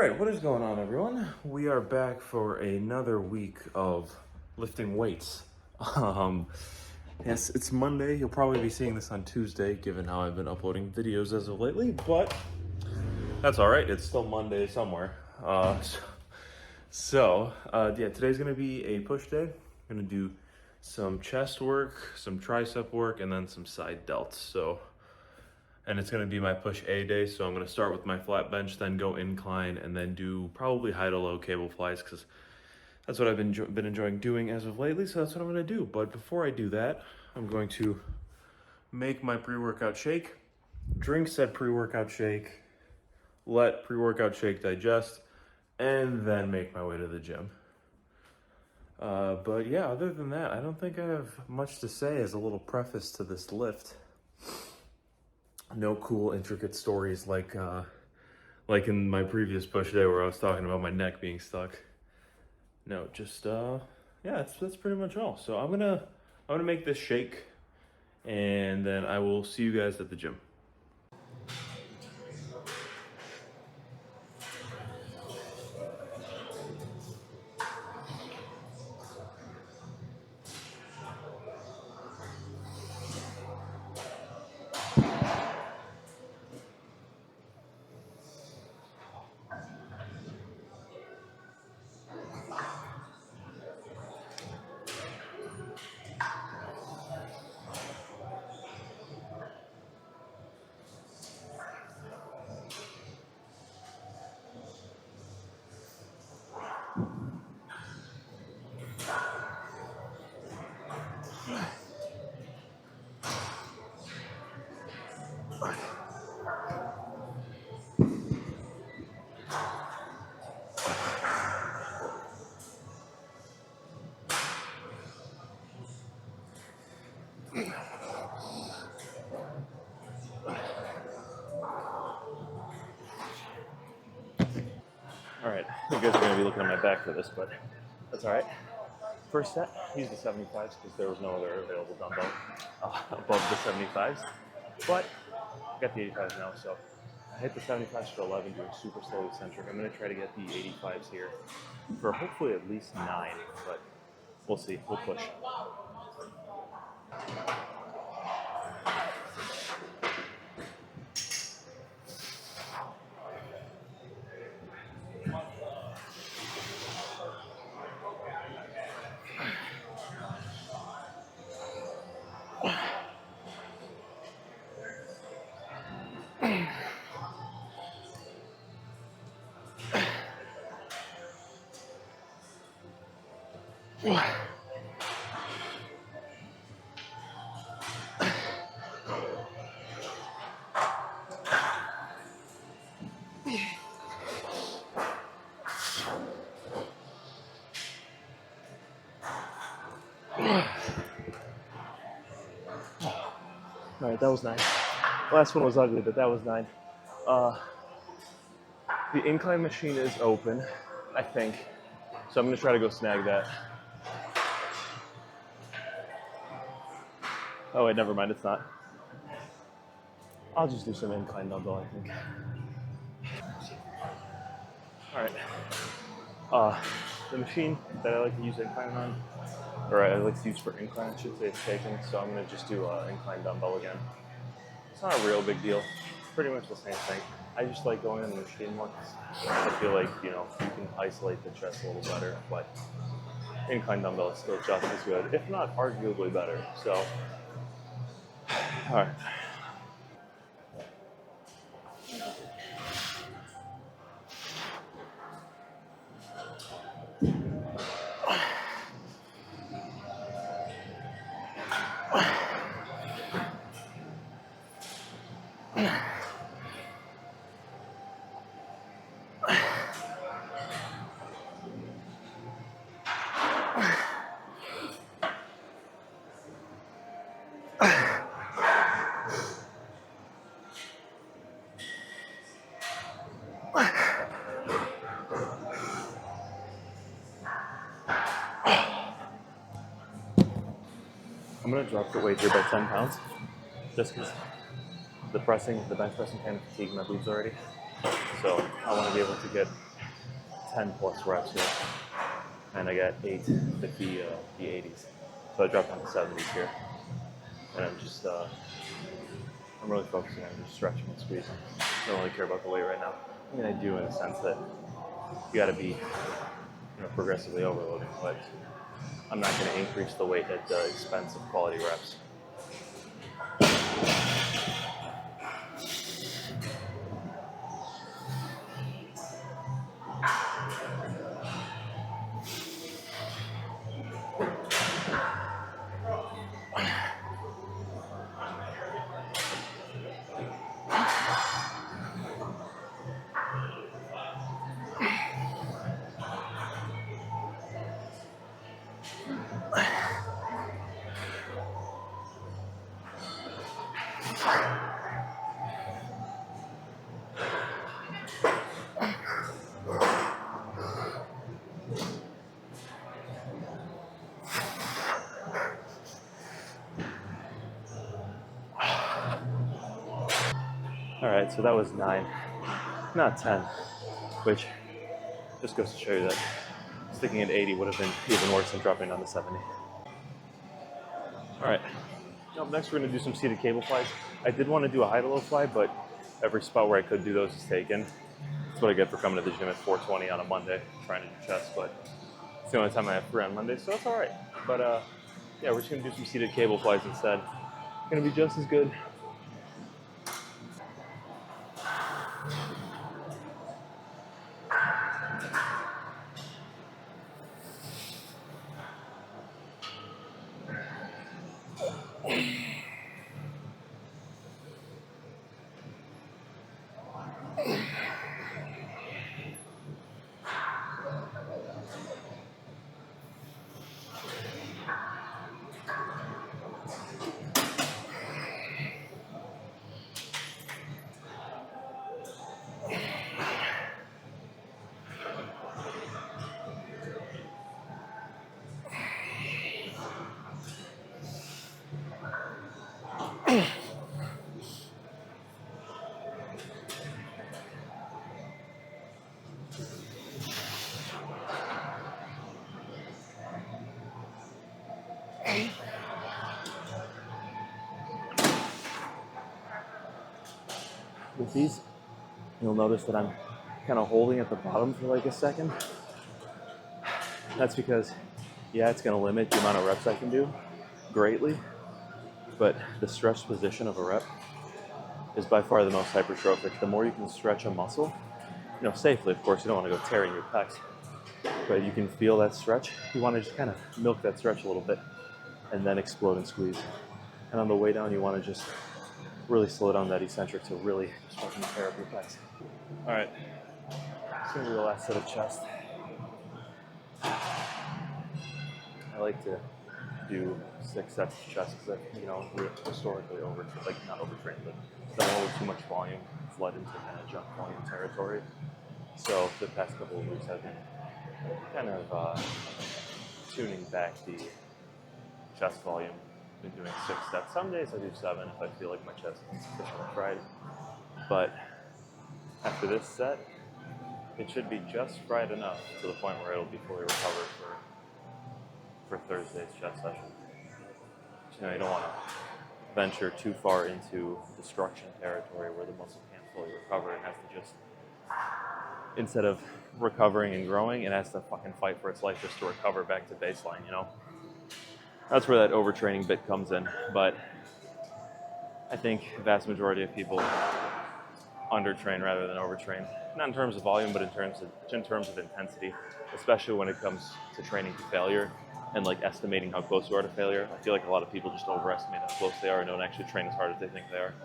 right, what is going on, everyone? We are back for another week of lifting weights. Um, yes, it's Monday. You'll probably be seeing this on Tuesday, given how I've been uploading videos as of lately, but that's all right. It's still Monday somewhere. Yeah, today's gonna be a push day. I'm gonna do some chest work, some tricep work, and then some side delts. And it's gonna be my push A day, so I'm gonna start with my flat bench, then go incline, and then do probably high to low cable flies, because that's what I've been enjoying doing as of lately, so that's what I'm gonna do. But before I do that, I'm going to make my pre-workout shake, drink said pre-workout shake, let pre-workout shake digest, and then make my way to the gym. But yeah, other than that, I don't think I have much to say as a little preface to this lift. No cool intricate stories like in my previous push day where I was talking about my neck being stuck. No, just yeah, that's pretty much all. So I'm gonna make this shake, and then I will see you guys at the gym. All right, you guys are gonna be looking at my back for this, but that's all right. First set, use the 75s because there was no other available dumbbell above the 75s. But I got the 85s now, so I hit the 75s for 11, doing super slow eccentric. I'm gonna try to get the 85s here for hopefully at least 9, but we'll see. We'll push. All right, that was 9. Last one was ugly, but that was 9. The incline machine is open, I think, so I'm gonna try to go snag that. Oh wait, never mind, it's not. I'll just do some incline dumbbell, I think. All right. The machine that I like to use incline on, or I like to use for incline, I should say, is taken, so I'm gonna just do incline dumbbell again. It's not a real big deal. It's pretty much the same thing. I just like going on the machine more. I feel like, you can isolate the chest a little better, but incline dumbbell is still just as good, if not arguably better. So, all right. I'm gonna drop the weight here by 10 pounds, just because the bench pressing kind of fatigued my glutes already. So I want to be able to get 10 plus reps here, and I got 8 with the 80s. So I dropped down to 70s here, and I'm really focusing on just stretching and squeezing. I don't really care about the weight right now. I mean, I do in the sense that you got to be, progressively overloading, but I'm not going to increase the weight at the expense of quality reps. All right, so that was 9, not 10, which just goes to show you that sticking at 80 would have been even worse than dropping down to 70. All right, up next we're going to do some seated cable flies. I did want to do a high-to-low fly, but every spot where I could do those is taken. That's what I get for coming to the gym at 4:20 on a Monday, trying to do chest, but it's the only time I have free on Monday, so it's all right. But yeah, we're just going to do some seated cable flies instead. Going to be just as good. With these, you'll notice that I'm kind of holding at the bottom for like a second. That's because, yeah, it's going to limit the amount of reps I can do greatly, but the stretch position of a rep is by far the most hypertrophic. The more you can stretch a muscle, safely, of course, you don't want to go tearing your pecs, but you can feel that stretch. You want to just kind of milk that stretch a little bit and then explode and squeeze. And on the way down, you want to just really slow down that eccentric to really just fucking tear up your pecs. All right, it's gonna be the last set of chest. I like to do 6 sets of chest because we're historically not overtrained, but done a little too much volume, flood into kind of junk volume territory. So the past couple of weeks I've been kind of tuning back the chest volume. Been doing 6 sets. Some days I do 7 if I feel like my chest is sufficiently fried. But after this set, it should be just fried enough to the point where it'll be fully recovered for Thursday's chest session. So, you don't want to venture too far into destruction territory where the muscle can't fully recover and has to just, instead of recovering and growing, it has to fucking fight for its life just to recover back to baseline, That's where that overtraining bit comes in. But I think the vast majority of people undertrain rather than overtrain. Not in terms of volume, but in terms of intensity, especially when it comes to training to failure and estimating how close you are to failure. I feel like a lot of people just overestimate how close they are and don't actually train as hard as they think they are.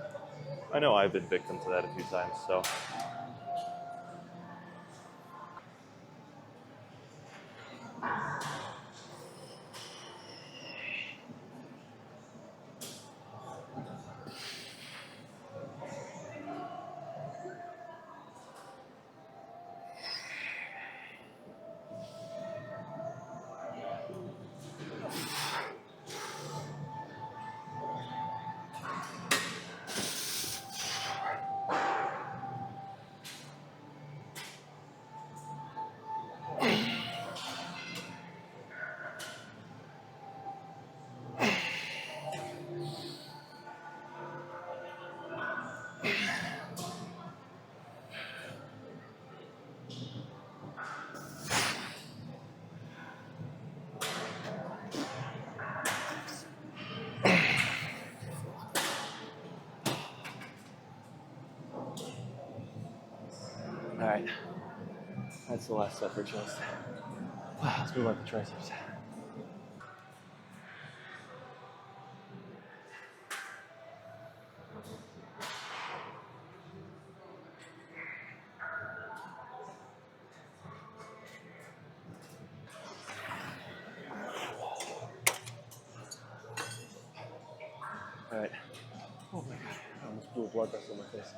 I know I've been victim to that a few times, so. right, that's the last set for chest. Let's move on to triceps. All right. Oh my god, I almost blew a blood vessel in my face.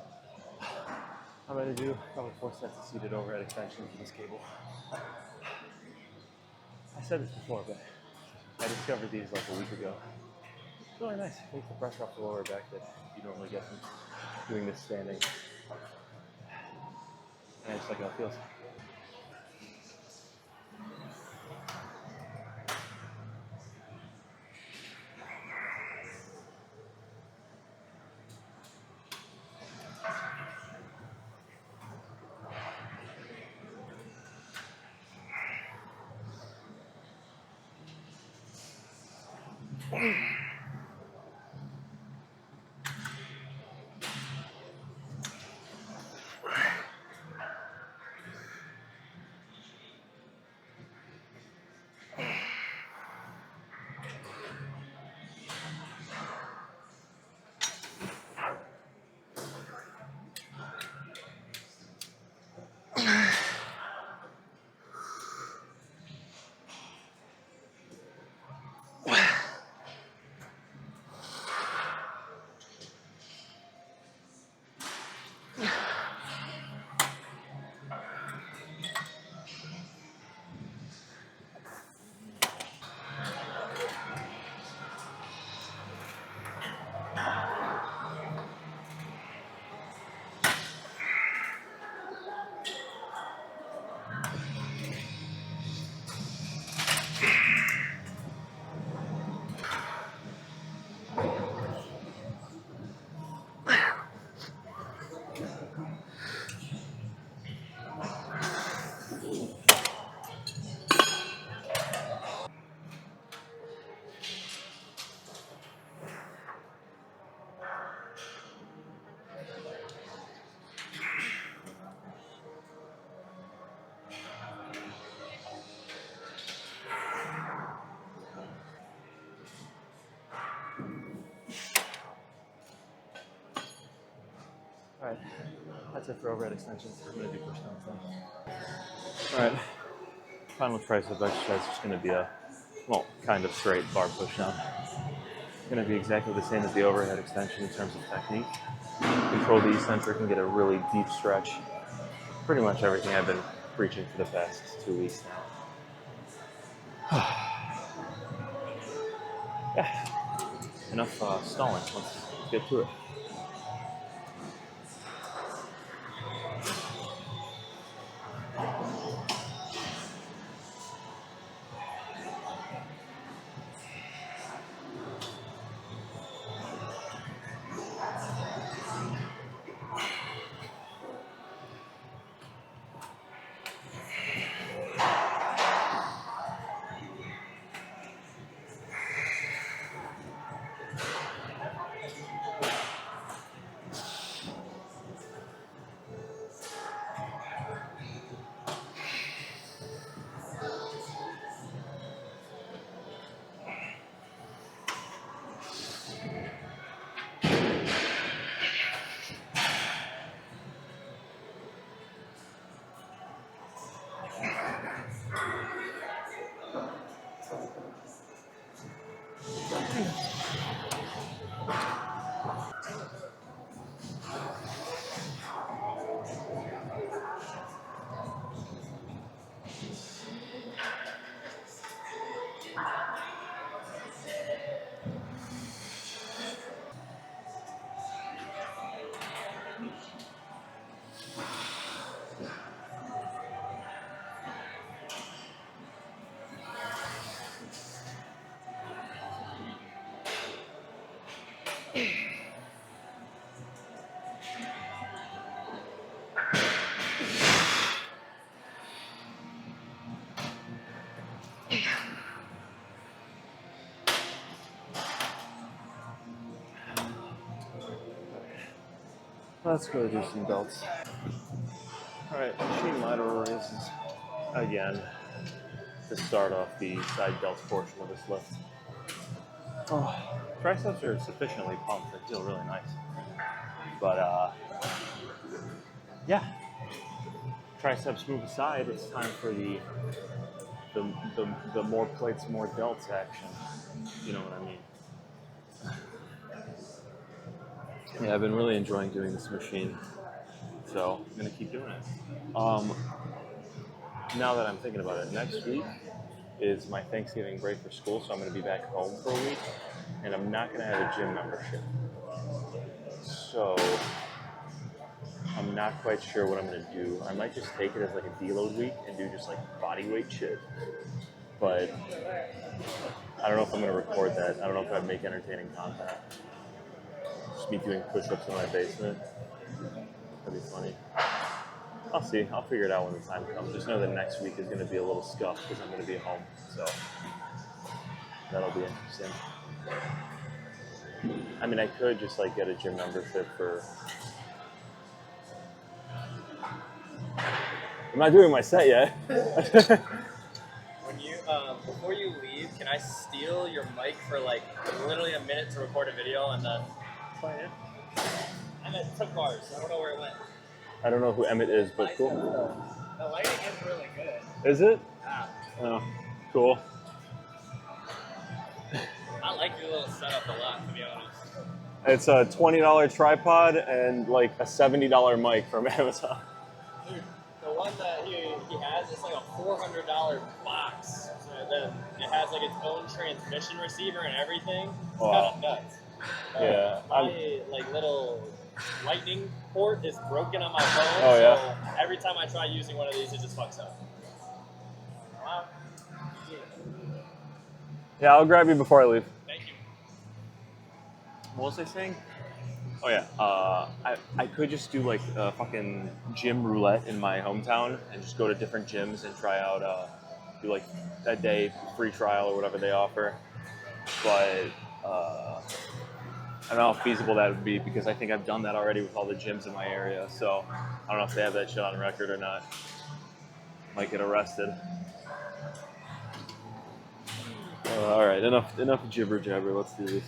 I'm gonna do probably 4 sets of seated overhead extensions with this cable. I said this before, but I discovered these like a week ago. It's really nice. It takes the pressure off the lower back that you normally get from doing this standing. And I just like how it feels. All right, that's it for overhead extensions. I'm gonna do push downs now. All right, final tricep exercise is gonna be a, well, kind of straight bar push down. It's gonna be exactly the same as the overhead extension in terms of technique. Control the eccentric and get a really deep stretch. Pretty much everything I've been preaching for the past 2 weeks now. Yeah, enough stalling. Let's get to it. Let's go do some delts. Alright, machine lateral raises again to start off the side delts portion of this lift. Oh, triceps are sufficiently pumped. They feel really nice. But yeah, triceps move aside. It's time for the more plates, more delts action. You know what I mean? Yeah, I've been really enjoying doing this machine, so I'm gonna keep doing it. Now that I'm thinking about it, next week is my Thanksgiving break for school, so I'm gonna be back home for a week, and I'm not gonna have a gym membership. So I'm not quite sure what I'm gonna do. I might just take it as like a deload week and do just like body weight shit. But I don't know if I'm gonna record that. I don't know if I'd make entertaining content. Just me doing push-ups in my basement. That'd be funny. I'll see. I'll figure it out when the time comes. Just know that next week is gonna be a little scuffed because I'm gonna be home. So that'll be interesting. I mean, I could just like get a gym membership for. I'm not doing my set yet. When you before you leave, can I steal your mic for like literally a minute to record a video and then? Fine, yeah. I'm at took bars. I don't know where it went. I don't know who Emmett is, but cool. The lighting is really good. Is it? Yeah. Oh, cool. I like your little setup a lot, to be honest. It's a $20 tripod and like a $70 mic from Amazon. Dude, the one that he has, it's like a $400 box. So then it has like its own transmission receiver and everything. It's Wow. kind of nuts. Yeah. My like little lightning port is broken on my phone. Oh, yeah. So every time I try using one of these, it just fucks up. Wow. Yeah, I'll grab you before I leave. Thank you. What was I saying? Oh yeah, I could just do like a fucking gym roulette in my hometown and just go to different gyms and try out, do like a day free trial or whatever they offer. But I don't know how feasible that would be because I think I've done that already with all the gyms in my area. So I don't know if they have that shit on record or not. Might get arrested. All right, enough jibber jabber. Let's do this.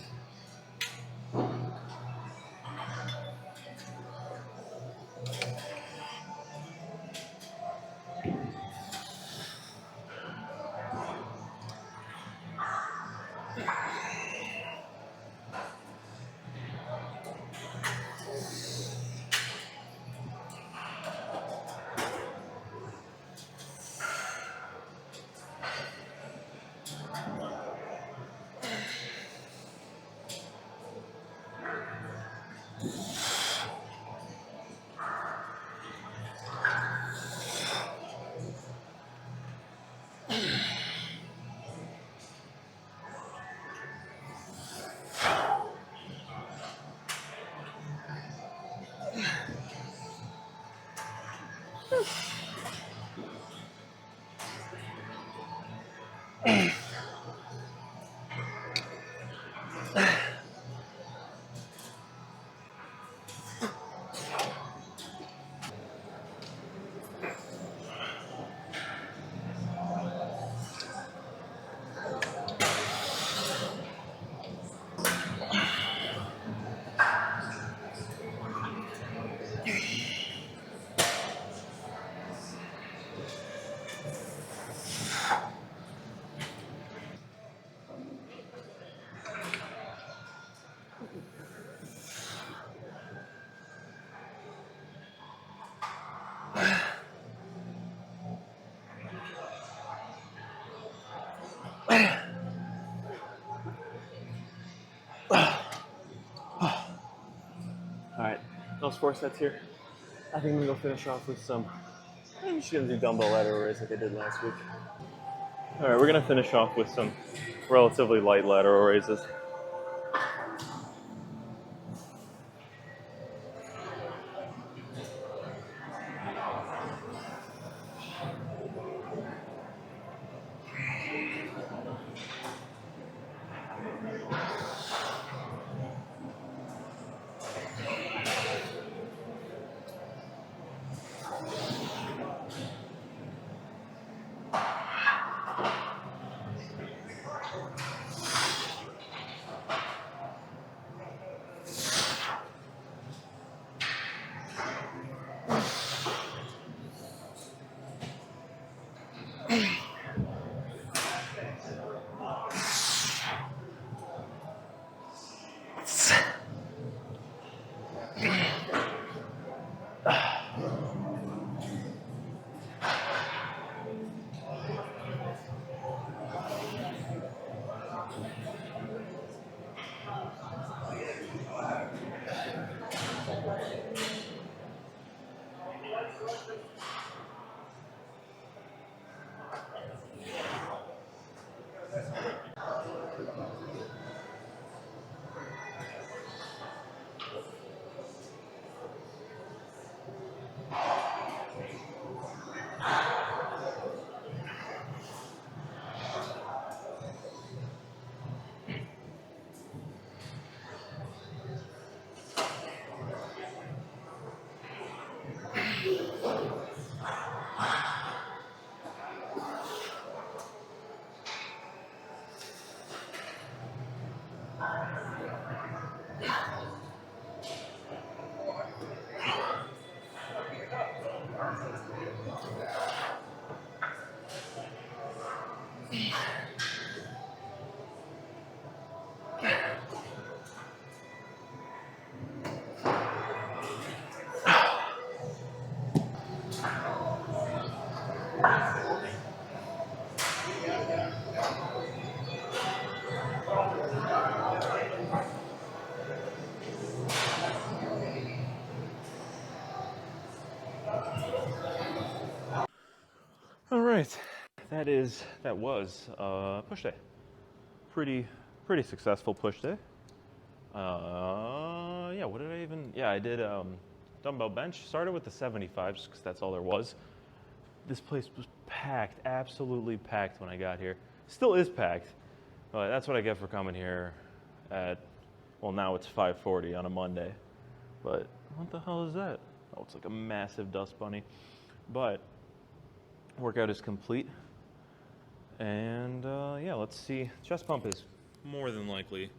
Alright, those 4 sets here. I think I'm gonna go finish off with some. I'm just gonna do dumbbell lateral raise like I did last week. Alright, we're gonna finish off with some relatively light lateral raises. right, that was push day. Pretty successful push day. Yeah, what did I even? Yeah, I did dumbbell bench. Started with the 75s because that's all there was. This place was packed, absolutely packed when I got here. Still is packed, but that's what I get for coming here at, well, now it's 5:40 on a Monday. But what the hell is that? Oh, it's like a massive dust bunny. But workout is complete. And yeah, let's see. Chest pump is more than likely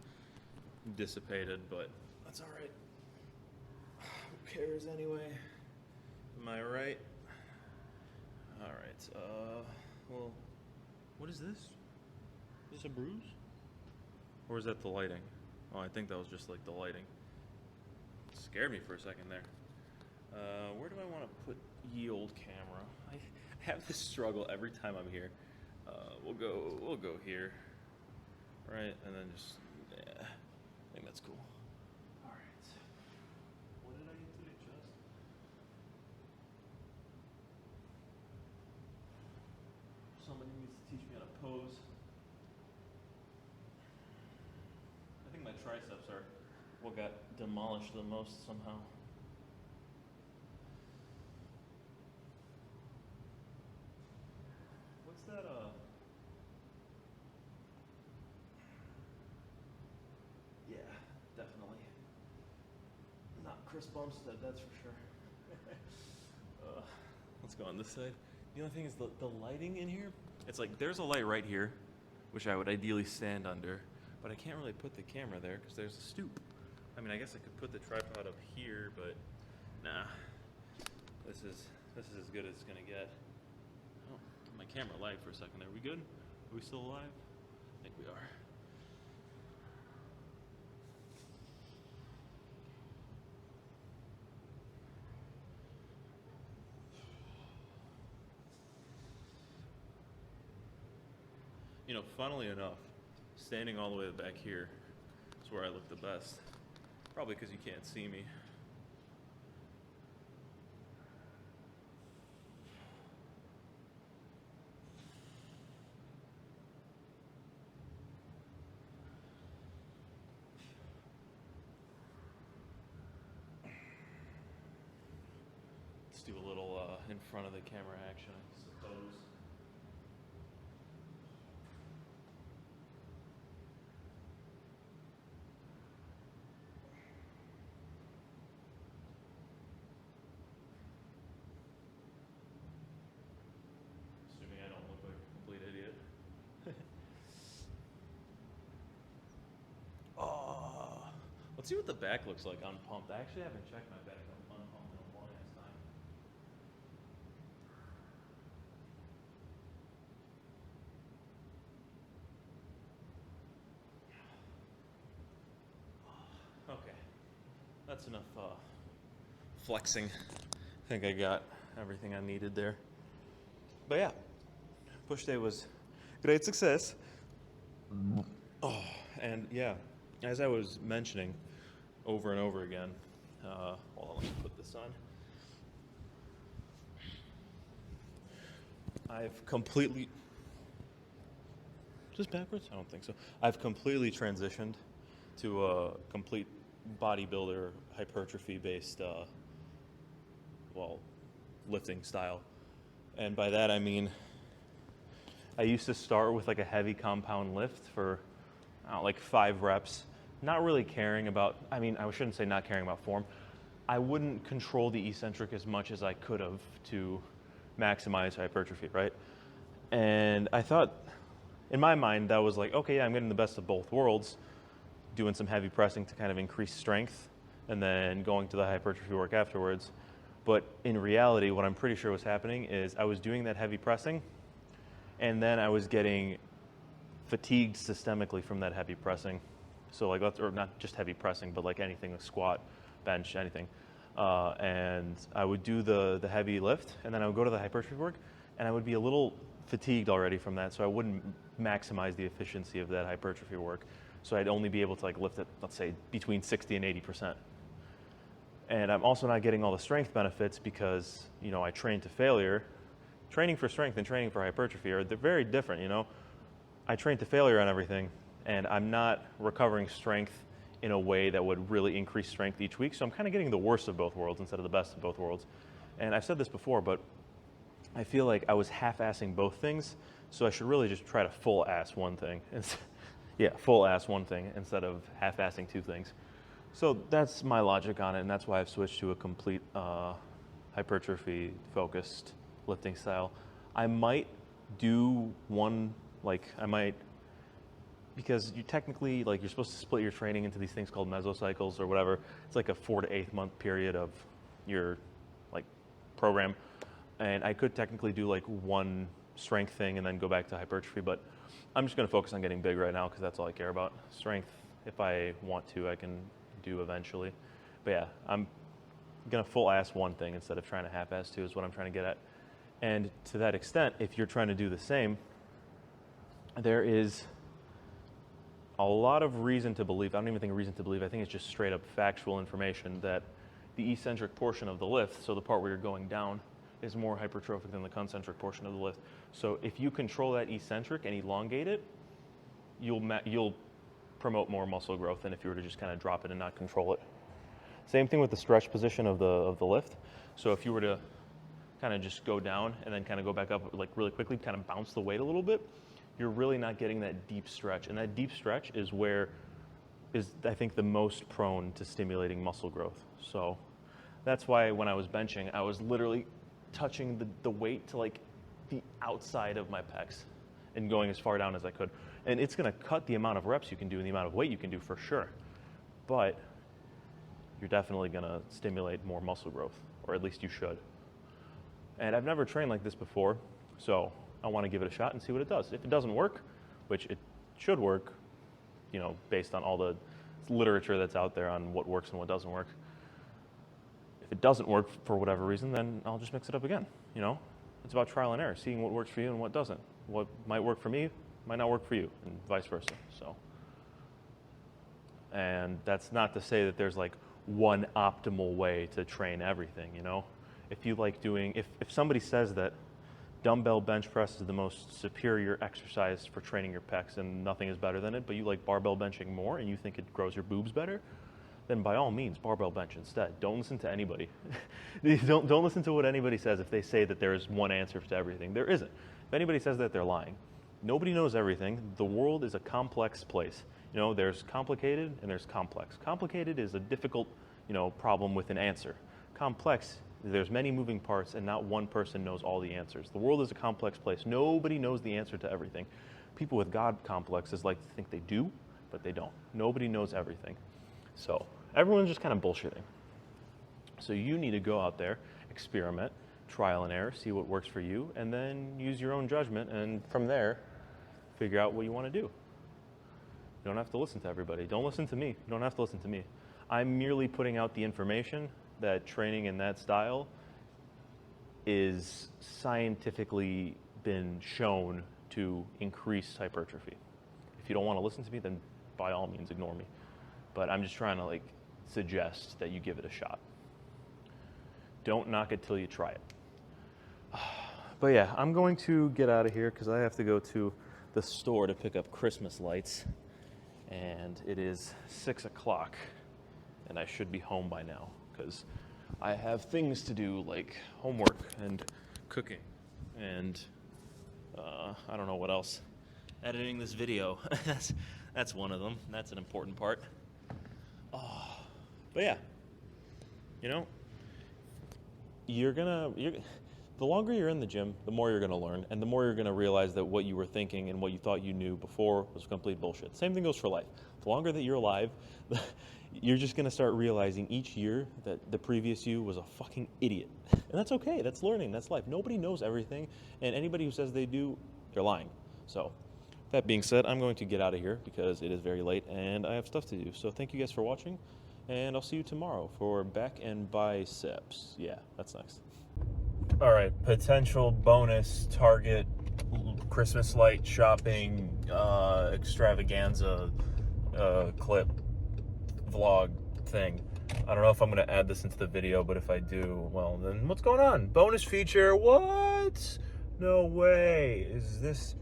dissipated, but that's all right. Who cares anyway? Am I right? All right. Well, what is this? Is this a bruise? Or is that the lighting? Oh, I think that was just like the lighting. It scared me for a second there. Where do I want to put ye old camera? I have this struggle every time I'm here. We'll go here, right? And then just, yeah, I think that's cool. All right. What did I get today, Chest? Somebody needs to teach me how to pose. I think my triceps are what got demolished the most somehow. What's that, yeah, definitely. Not Chris Bumstead, that's for sure. Let's go on this side. The only thing is the lighting in here, it's like there's a light right here, which I would ideally stand under, but I can't really put the camera there because there's a stoop. I mean, I guess I could put the tripod up here, but nah. This is as good as it's gonna get. Oh, my camera lagged for a second there. We good? Are we still alive? I think we are. You know, funnily enough, standing all the way back here is where I look the best. Probably because you can't see me. Let's do a little in front of the camera action, I suppose. Assuming I don't look like a complete idiot. Oh, let's see what the back looks like unpumped. I actually haven't checked my back unpumped in a long ass time. Okay, that's enough flexing. I think I got everything I needed there. But yeah, push day was great success. Oh, and yeah, as I was mentioning over and over again, hold on, let me put this on. I've completely, is this backwards? I don't think so. I've completely transitioned to a complete bodybuilder hypertrophy based, well, lifting style. And by that I mean, I used to start with like a heavy compound lift for like 5 reps, not really caring about, I mean, I shouldn't say not caring about form. I wouldn't control the eccentric as much as I could have to maximize hypertrophy, right? And I thought, in my mind, that was like, okay, yeah, I'm getting the best of both worlds, doing some heavy pressing to kind of increase strength, and then going to the hypertrophy work afterwards. But in reality, what I'm pretty sure was happening is I was doing that heavy pressing, and then I was getting fatigued systemically from that heavy pressing. So like, or not just heavy pressing, but like anything, like squat, bench, anything. And I would do the heavy lift, and then I would go to the hypertrophy work, and I would be a little fatigued already from that, so I wouldn't maximize the efficiency of that hypertrophy work. So I'd only be able to like lift it, let's say, between 60 and 80%. And I'm also not getting all the strength benefits because, you know, I trained to failure training for strength and training for hypertrophy they're very different, you know. I train to failure on everything, and I'm not recovering strength in a way that would really increase strength each week. So I'm kind of getting the worst of both worlds instead of the best of both worlds. And I've said this before, but I feel like I was half-assing both things, so I should really just try to full-ass one thing. Full-ass one thing instead of half-assing two things. So that's my logic on it, and that's why I've switched to a complete hypertrophy-focused lifting style. I might do one, because you technically, you're supposed to split your training into these things called mesocycles or whatever. It's like a 4 to 8 month period of your program. And I could technically do one strength thing and then go back to hypertrophy, but I'm just gonna focus on getting big right now because that's all I care about. Strength, if I want to, I can do eventually. But yeah, I'm gonna full ass one thing instead of trying to half ass two is what I'm trying to get at. And to that extent, if you're trying to do the same, there is a lot of reason to believe, I don't even think reason to believe, I think it's just straight up factual information that the eccentric portion of the lift, so the part where you're going down, is more hypertrophic than the concentric portion of the lift. So if you control that eccentric and elongate it, you'll promote more muscle growth than if you were to just kind of drop it and not control it. Same thing with the stretch position of the lift. So if you were to kind of just go down and then kind of go back up really quickly, kind of bounce the weight a little bit, you're really not getting that deep stretch. And that deep stretch is I think, the most prone to stimulating muscle growth. So that's why when I was benching, I was literally touching the weight to the outside of my pecs and going as far down as I could. And it's gonna cut the amount of reps you can do and the amount of weight you can do for sure. But you're definitely gonna stimulate more muscle growth, or at least you should. And I've never trained like this before, so I wanna give it a shot and see what it does. If it doesn't work, which it should work, based on all the literature that's out there on what works and what doesn't work. If it doesn't work for whatever reason, then I'll just mix it up again, It's about trial and error, seeing what works for you and what doesn't. What might work for me might not work for you, and vice versa, so. And that's not to say that there's one optimal way to train everything, If you if somebody says that dumbbell bench press is the most superior exercise for training your pecs and nothing is better than it, but you like barbell benching more and you think it grows your boobs better, then by all means, barbell bench instead. Don't listen to anybody. don't listen to what anybody says if they say that there is one answer to everything. There isn't. If anybody says that, they're lying. Nobody knows everything. The world is a complex place. There's complicated and there's complex. Complicated is a difficult, problem with an answer. Complex, there's many moving parts and not one person knows all the answers. The world is a complex place. Nobody knows the answer to everything. People with God complexes like to think they do, but they don't. Nobody knows everything. So everyone's just kind of bullshitting. So you need to go out there, experiment, trial and error, see what works for you, and then use your own judgment, and from there, figure out what you want to do. You don't have to listen to everybody. Don't listen to me. You don't have to listen to me. I'm merely putting out the information that training in that style is scientifically been shown to increase hypertrophy. If you don't want to listen to me, then by all means ignore me. But I'm just trying to suggest that you give it a shot. Don't knock it till you try it. But yeah, I'm going to get out of here because I have to go to the store to pick up Christmas lights. And it is 6 o'clock and I should be home by now because I have things to do like homework and cooking and I don't know what else. Editing this video. That's one of them. That's an important part. But yeah, the longer you're in the gym, the more you're gonna learn, and the more you're gonna realize that what you were thinking and what you thought you knew before was complete bullshit. Same thing goes for life. The longer that you're alive, you're just gonna start realizing each year that the previous you was a fucking idiot. And that's okay, that's learning, that's life. Nobody knows everything, and anybody who says they do, they're lying. So, that being said, I'm going to get out of here because it is very late and I have stuff to do. So thank you guys for watching, and I'll see you tomorrow for back and biceps. Yeah, that's next. All right, potential bonus target Christmas light shopping extravaganza clip vlog thing. I don't know if I'm going to add this into the video, but if I do, well, then what's going on? Bonus feature, what? No way. Is this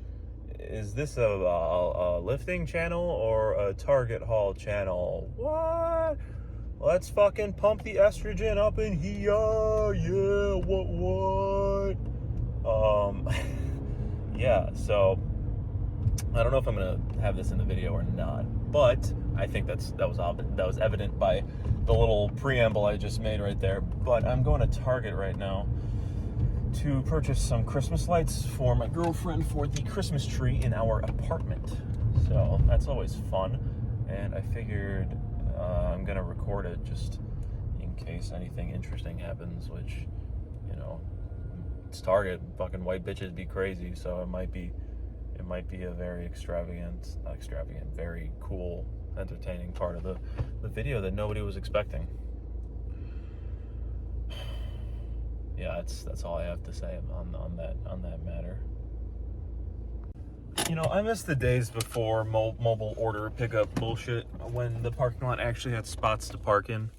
a lifting channel or a target haul channel? What? Let's fucking pump the estrogen up in here. Yeah, what? Yeah, so I don't know if I'm gonna have this in the video or not, but I think that was evident by the little preamble I just made right there. But I'm going to Target right now to purchase some Christmas lights for my girlfriend for the Christmas tree in our apartment. So that's always fun, and I figured I'm gonna record it just in case anything interesting happens, which, you know, it's Target. Fucking white bitches be crazy, so it might be a very very cool, entertaining part of the video that nobody was expecting. Yeah, that's all I have to say on that matter. You know, I miss the days before mobile order pickup bullshit, when the parking lot actually had spots to park in,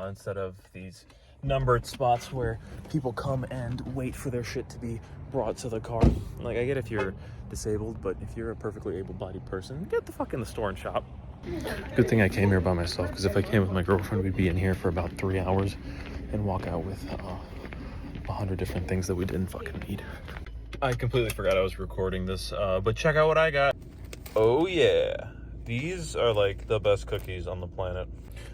instead of these numbered spots where people come and wait for their shit to be brought to the car. Like, I get if you're disabled, but if you're a perfectly able-bodied person, get the fuck in the store and shop. Good thing I came here by myself, because if I came with my girlfriend, we'd be in here for about 3 hours and walk out with 100 different things that we didn't fucking need. I completely forgot I was recording this, but check out what I got. Oh yeah, these are like the best cookies on the planet.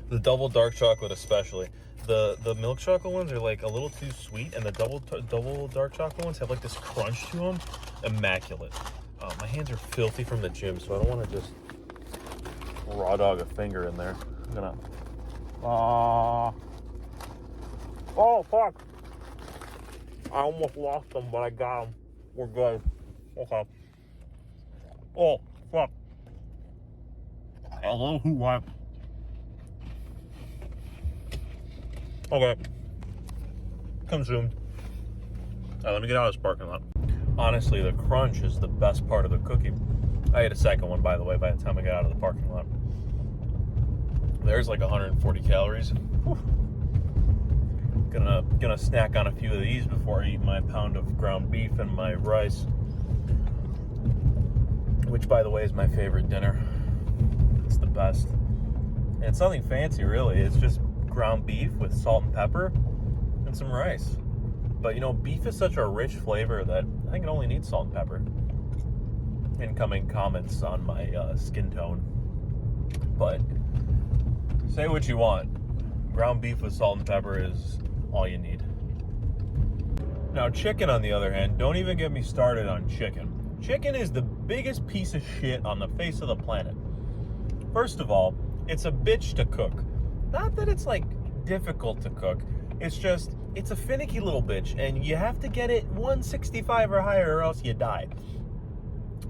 The double dark chocolate especially. The milk chocolate ones are like a little too sweet, and the double dark chocolate ones have like this crunch to them. Immaculate. My hands are filthy from the gym, so I don't want to just raw dog a finger in there. I'm gonna. Oh fuck! I almost lost them, but I got them. We're good. Okay. Oh fuck! I don't know who won. Okay. Consumed. Let me get out of this parking lot. Honestly, the crunch is the best part of the cookie. I ate a second one, by the way, by the time I got out of the parking lot. There's like 140 calories. Whew. Gonna snack on a few of these before I eat my pound of ground beef and my rice. Which, by the way, is my favorite dinner. It's the best. And it's nothing fancy, really. It's just ground beef with salt and pepper and some rice. But, you know, beef is such a rich flavor that I think it only needs salt and pepper. Incoming comments on my skin tone. But say what you want. Ground beef with salt and pepper is all you need. Now, chicken, on the other hand, don't even get me started on chicken. Chicken is the biggest piece of shit on the face of the planet. First of all, it's a bitch to cook. Not that it's, like, difficult to cook. It's just, it's a finicky little bitch, and you have to get it 165 or higher or else you die.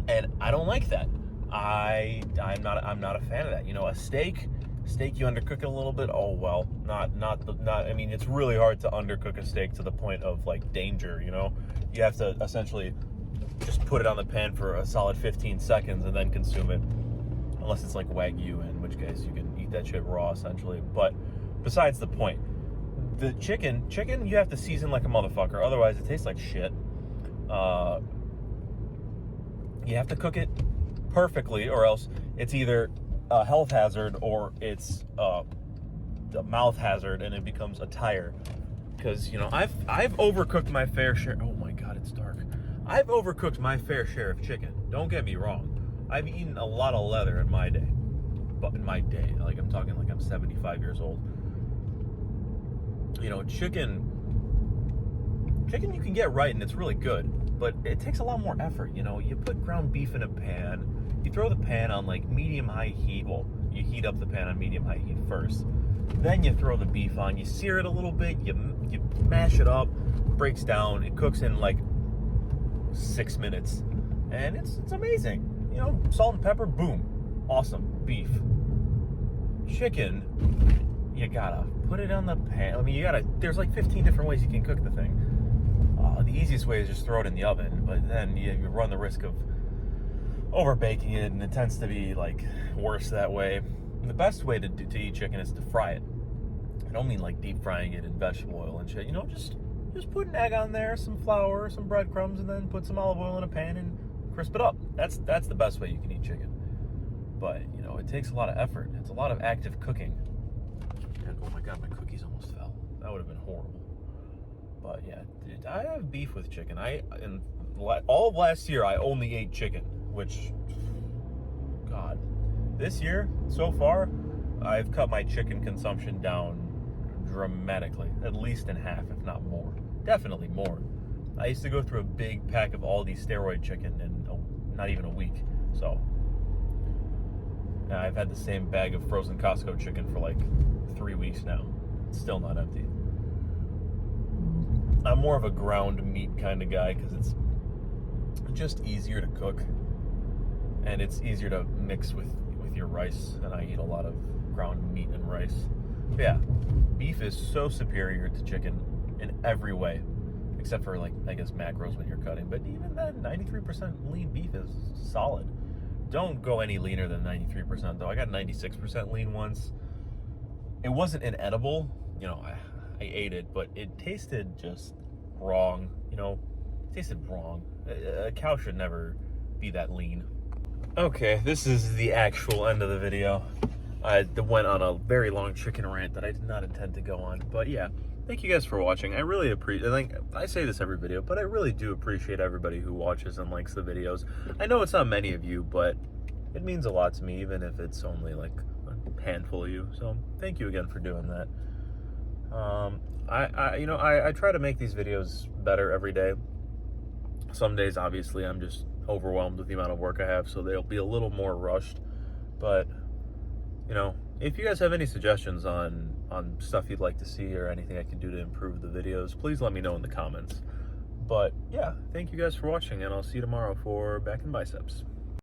And I don't like that. I'm not a fan of that. You know, a steak, you undercook it a little bit. Oh well, I mean, it's really hard to undercook a steak to the point of like danger. You know, you have to essentially just put it on the pan for a solid 15 seconds and then consume it. Unless it's like Wagyu, in which case you can eat that shit raw essentially. But besides the point, the chicken, you have to season like a motherfucker. Otherwise, it tastes like shit. You have to cook it perfectly, or else it's either a health hazard or it's a mouth hazard, and it becomes a tire. Because, you know, I've overcooked my fair share. Oh my god, it's dark. I've overcooked my fair share of chicken. Don't get me wrong. I've eaten a lot of leather in my day. But in my day, like I'm talking like I'm 75 years old. You know, chicken you can get right and it's really good. But it takes a lot more effort, you know. You put ground beef in a pan, you throw the pan on like medium-high heat. Well, you heat up the pan on medium-high heat first. Then you throw the beef on, you sear it a little bit, you mash it up, breaks down, it cooks in like 6 minutes. And it's amazing. You know, salt and pepper, boom. Awesome. Beef. Chicken, you gotta put it on the pan. I mean, there's like 15 different ways you can cook the thing. The easiest way is just throw it in the oven, but then you run the risk of over baking it, and it tends to be like worse that way. And the best way to eat chicken is to fry it. I don't mean like deep frying it in vegetable oil and shit. You know, just just put an egg on there, some flour, some breadcrumbs, and then put some olive oil in a pan and crisp it up. That's the best way you can eat chicken. But, you know, it takes a lot of effort. It's a lot of active cooking. And, oh my God, my cookies almost fell. That would have been horrible. But yeah, dude, I have beef with chicken. All of last year, I only ate chicken, which, God, this year, so far, I've cut my chicken consumption down dramatically, at least in half, if not more. Definitely more. I used to go through a big pack of Aldi steroid chicken in not even a week. So I've had the same bag of frozen Costco chicken for like 3 weeks now. It's still not empty. I'm more of a ground meat kind of guy because it's just easier to cook and it's easier to mix with your rice, and I eat a lot of ground meat and rice. But yeah, beef is so superior to chicken in every way, except for, like, I guess macros when you're cutting. But even then, 93% lean beef is solid. Don't go any leaner than 93% though. I got 96% lean once. It wasn't inedible, you know, I ate it, but it tasted just wrong, you know, it tasted wrong. A cow should never be that lean. Okay, this is the actual end of the video. I went on a very long chicken rant that I did not intend to go on, but yeah, thank you guys for watching. I really appreciate, I say this every video, but I really do appreciate everybody who watches and likes the videos. I know it's not many of you, but it means a lot to me, even if it's only like a handful of you. So thank you again for doing that. I try to make these videos better every day. Some days, obviously, I'm just overwhelmed with the amount of work I have, so they'll be a little more rushed. But, you know, if you guys have any suggestions on stuff you'd like to see or anything I can do to improve the videos, please let me know in the comments. But yeah, thank you guys for watching, and I'll see you tomorrow for Back in Biceps.